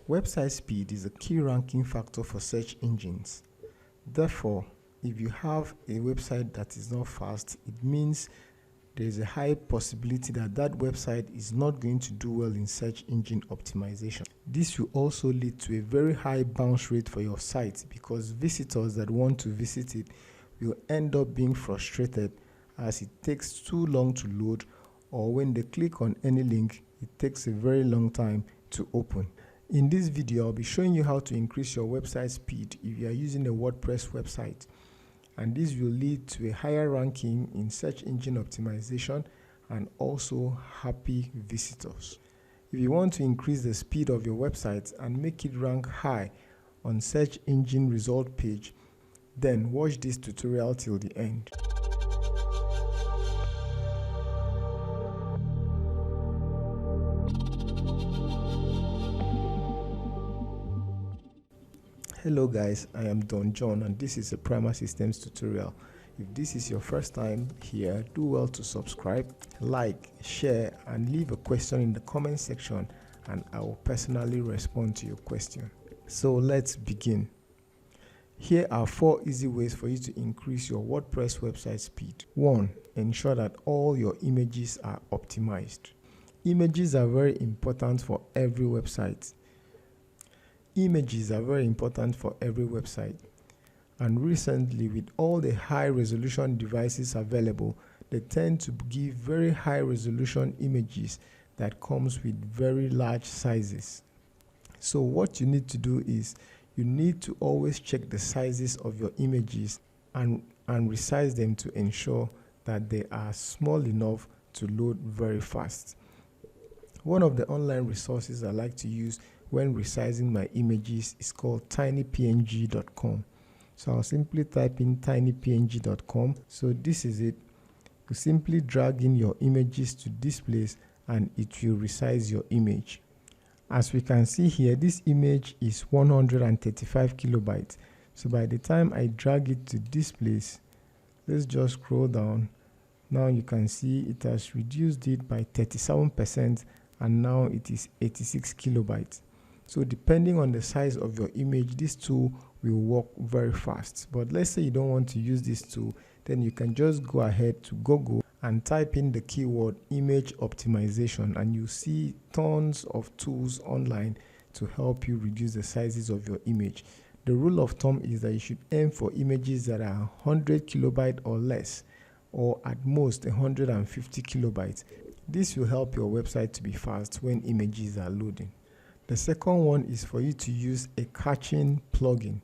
Website speed is a key ranking factor for search engines. Therefore, if you have a website that is not fast, it means there is a high possibility that that website is not going to do well in search engine optimization. This will also lead to a very high bounce rate for your site because visitors that want to visit it will end up being frustrated as it takes too long to load, or when they click on any link, it takes a very long time to open. In this video, I'll be showing you how to increase your website speed if you are using a WordPress website. And this will lead to a higher ranking in search engine optimization and also happy visitors. If you want to increase the speed of your website and make it rank high on search engine result page, then watch this tutorial till the end. Hello guys, I am Don John and this is a PrimerSystems tutorial. If this is your first time here, do well to subscribe, like, share and leave a question in the comment section and I will personally respond to your question. So let's begin. Here are 4 easy ways for you to increase your WordPress website speed. 1. Ensure that all your images are optimized. Images are very important for every website. Images are very important for every website, and recently with all the high resolution devices available, they tend to give very high resolution images that comes with very large sizes. So what you need to do is you need to always check the sizes of your images and resize them to ensure that they are small enough to load very fast. One of the online resources I like to use when resizing my images is called tinypng.com. So I'll simply type in tinypng.com. So this is it. You simply drag in your images to this place and it will resize your image. As we can see here, this image is 135 kilobytes. So by the time I drag it to this place, let's just scroll down. Now you can see it has reduced it by 37% and now it is 86 kilobytes. So depending on the size of your image, this tool will work very fast. But let's say you don't want to use this tool, then you can just go ahead to Google and type in the keyword image optimization and you see tons of tools online to help you reduce the sizes of your image. The rule of thumb is that you should aim for images that are 100 kilobytes or less, or at most 150 kilobytes. This will help your website to be fast when images are loading. The second one is for you to use a caching plugin.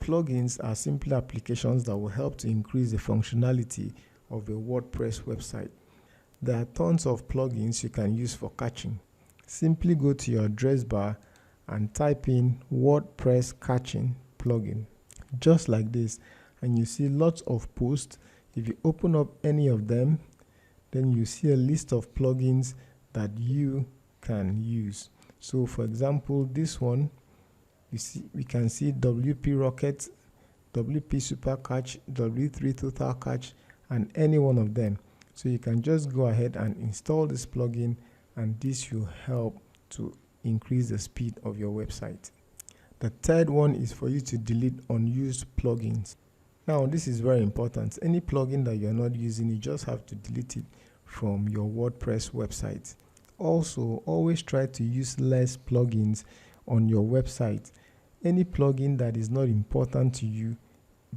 Plugins are simple applications that will help to increase the functionality of a WordPress website. There are tons of plugins you can use for caching. Simply go to your address bar and type in WordPress caching plugin, just like this, and you see lots of posts. If you open up any of them, then you see a list of plugins that you can use. So for example, this one, we can see WP Rocket, WP Super Cache, W3 Total Cache, and any one of them. So you can just go ahead and install this plugin and this will help to increase the speed of your website. The third one is for you to delete unused plugins. Now this is very important. Any plugin that you're not using, you just have to delete it from your WordPress website. Also, always try to use less plugins on your website. Any plugin that is not important to you,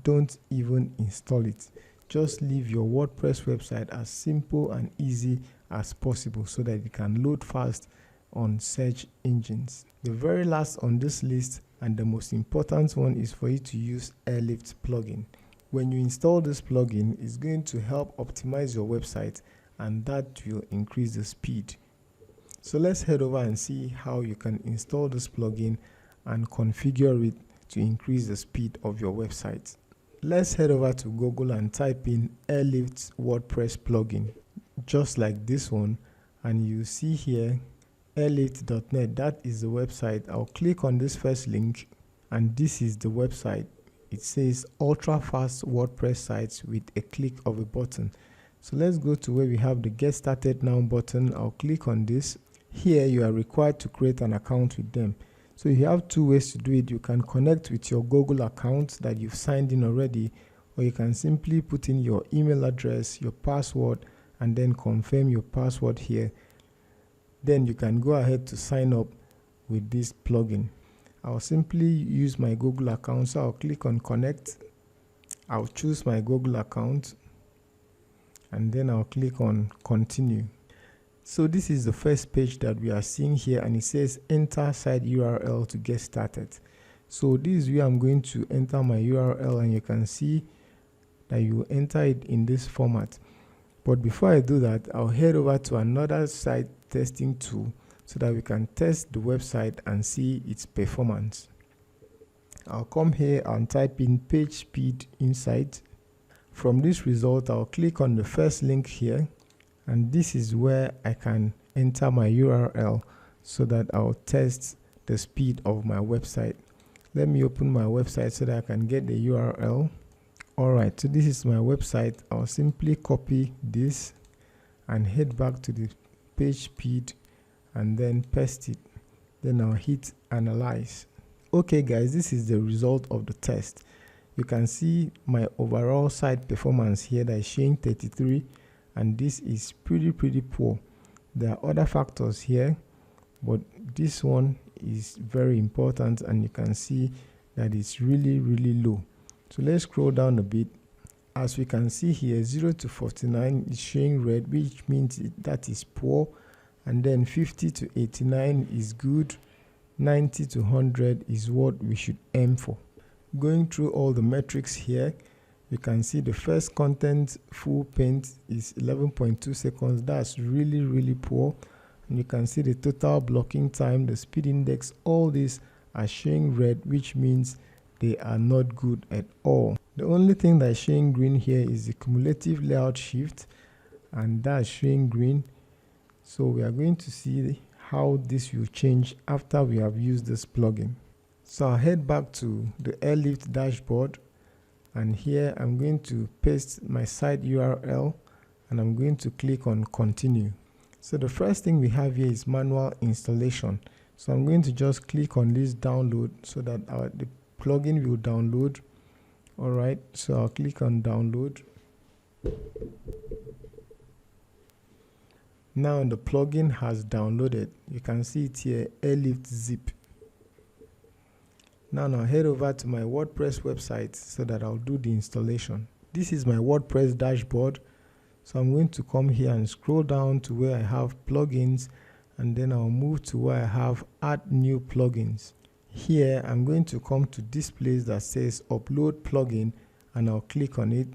don't even install it. Just leave your WordPress website as simple and easy as possible so that it can load fast on search engines. The very last on this list and the most important one is for you to use Airlift Plugin. When you install this plugin, it's going to help optimize your website and that will increase the speed. So let's head over and see how you can install this plugin and configure it to increase the speed of your website. Let's head over to Google and type in Airlift WordPress plugin, just like this one, and you see here airlift.net. That is the website. I'll click on this first link and this is the website. It says ultra fast WordPress sites with a click of a button. So let's go to where we have the Get Started Now button. I'll click on this. here you are required to create an account with them. So you have two ways to do it. You can connect with your Google account that you've signed in already, or you can simply put in your email address, your password, and then confirm your password here. Then you can go ahead to sign up with this plugin. I'll simply use my Google account, so I'll click on connect. I'll choose my Google account and then I'll click on continue. So this is the first page that we are seeing here, and it says enter site URL to get started. So this is where I'm going to enter my URL, and you can see that you enter it in this format. But before I do that, I'll head over to another site testing tool so that we can test the website and see its performance. I'll come here and type in page speed insight. From this result, I'll click on the first link here, and this is where I can enter my URL so that I'll test the speed of my website. Let me open my website so that I can get the URL. Alright, so this is my website. I'll simply copy this and head back to the page speed and then paste it. Then I'll hit analyze. Okay guys, this is the result of the test. You can see my overall site performance here that is showing 33, and this is pretty poor. There are other factors here, but this one is very important, and you can see that it's really low. So let's scroll down a bit. As we can see here, 0 to 49 is showing red, which means that is poor, and then 50 to 89 is good, 90 to 100 is what we should aim for. Going through all the metrics here, you can see the first content full paint is 11.2 seconds. That's really poor. And you can see the total blocking time, the speed index, all these are showing red, which means they are not good at all. The only thing that is showing green here is the cumulative layout shift, and that's showing green. So we are going to see how this will change after we have used this plugin. So I'll head back to the Airlift dashboard, and here I'm going to paste my site URL and I'm going to click on continue. So the first thing we have here is manual installation. So I'm going to just click on this download so that the plugin will download. Alright, so I'll click on download. Now the plugin has downloaded. You can see it here, Airlift zip. Now I'll head over to my WordPress website so that I'll do the installation. This is my WordPress dashboard. So I'm going to come here and scroll down to where I have plugins, and then I'll move to where I have add new plugins. Here I'm going to come to this place that says upload plugin, and I'll click on it.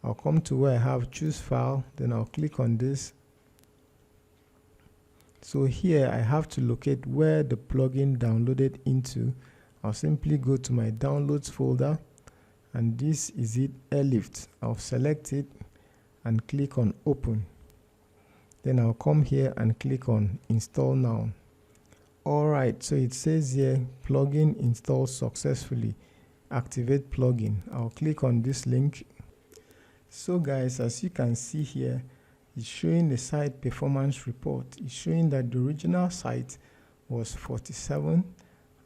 I'll come to where I have choose file, then I'll click on this. So here I have to locate where the plugin downloaded into. I'll simply go to my downloads folder, and this is it, Airlift. I'll select it and click on open. Then I'll come here and click on install now. Alright, so it says here plugin installed successfully, activate plugin. I'll click on this link. So guys, as you can see here, it's showing the site performance report. It's showing that the original site was 47,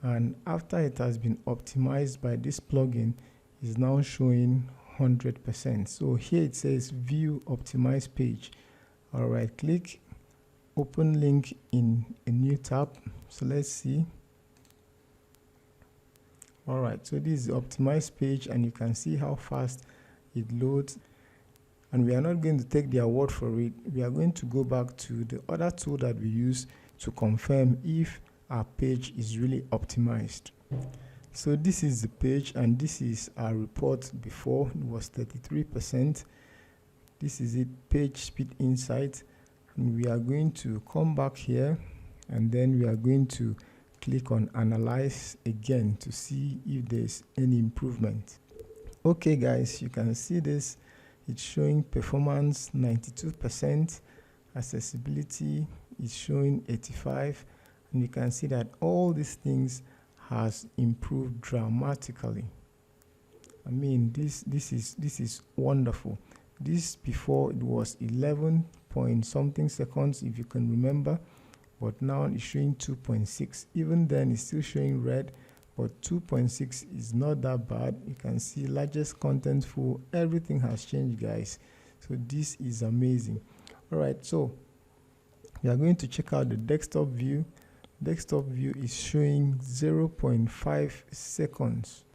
and after it has been optimized by this plugin, is now showing 100%. So here it says view optimized page. Alright, click open link in a new tab. So let's see. Alright, so this is the optimized page, and you can see how fast it loads. And we are not going to take their word for it. We are going to go back to the other tool that we use to confirm if our page is really optimized. So this is the page, and this is our report before. It was 33%. This is it, page speed insight. And we are going to come back here, and then we are going to click on analyze again to see if there's any improvement. Okay guys, you can see this. It's showing performance 92%, accessibility is showing 85, and you can see that all these things has improved dramatically. I mean, this is wonderful. This before it was 11 point something seconds, if you can remember, but now it's showing 2.6. Even then it's still showing red, but 2.6 is not that bad. You can see largest content full, everything has changed, guys. So this is amazing. All right, so we are going to check out the desktop view. Desktop view is showing 0.5 seconds.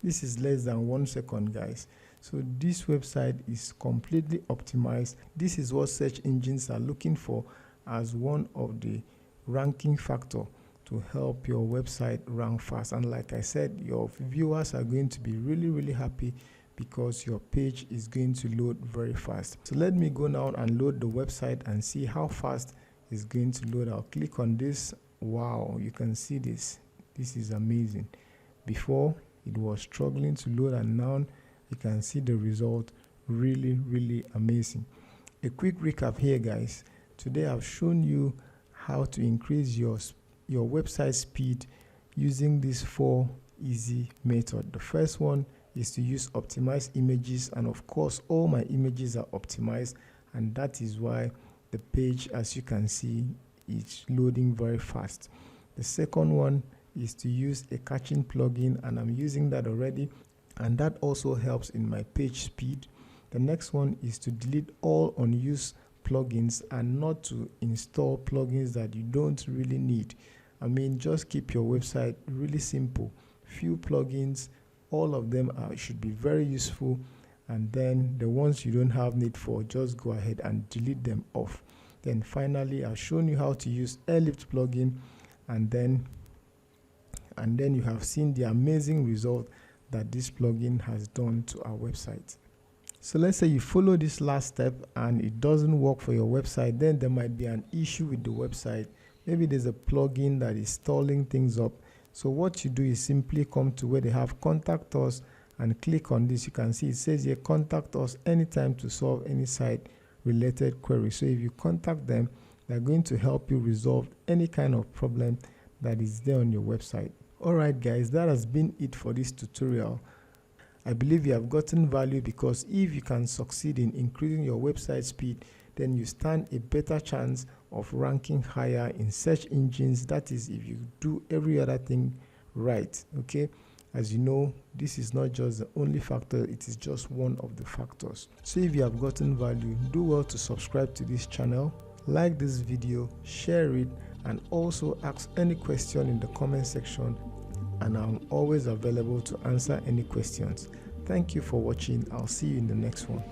This is less than 1 second, guys. So this website is completely optimized. This is what search engines are looking for as one of the ranking factor to help your website rank fast. And like I said, your viewers are going to be really happy because your page is going to load very fast. So let me go now and load the website and see how fast it's going to load. I'll click on this. Wow, you can see this. This is amazing. Before it was struggling to load, and now you can see the result. Really amazing. A quick recap here, guys. Today I've shown you how to increase your website speed using these 4 easy methods. The first one is to use optimized images, and of course all my images are optimized, and that is why the page, as you can see, is loading very fast. The second one is to use a caching plugin, and I'm using that already, and that also helps in my page speed. The next one is to delete all unused plugins and not to install plugins that you don't really need. I mean, just keep your website really simple. Few plugins, all of them should be very useful, and then the ones you don't have need for, just go ahead and delete them off. Then finally, I've shown you how to use Airlift Plugin, and then you have seen the amazing result that this plugin has done to our website. So let's say you follow this last step and it doesn't work for your website, then there might be an issue with the website. Maybe there's a plugin that is stalling things up. So what you do is simply come to where they have contact us and click on this. You can see it says here, contact us anytime to solve any site related query. So if you contact them, they're going to help you resolve any kind of problem that is there on your website. Alright guys, that has been it for this tutorial. I believe you have gotten value, because if you can succeed in increasing your website speed, then you stand a better chance of ranking higher in search engines. That is, if you do every other thing right. Okay, as you know, this is not just the only factor, it is just one of the factors. So if you have gotten value, do well to subscribe to this channel, like this video, share it, and also ask any question in the comment section, and I'm always available to answer any questions. Thank you for watching. I'll see you in the next one.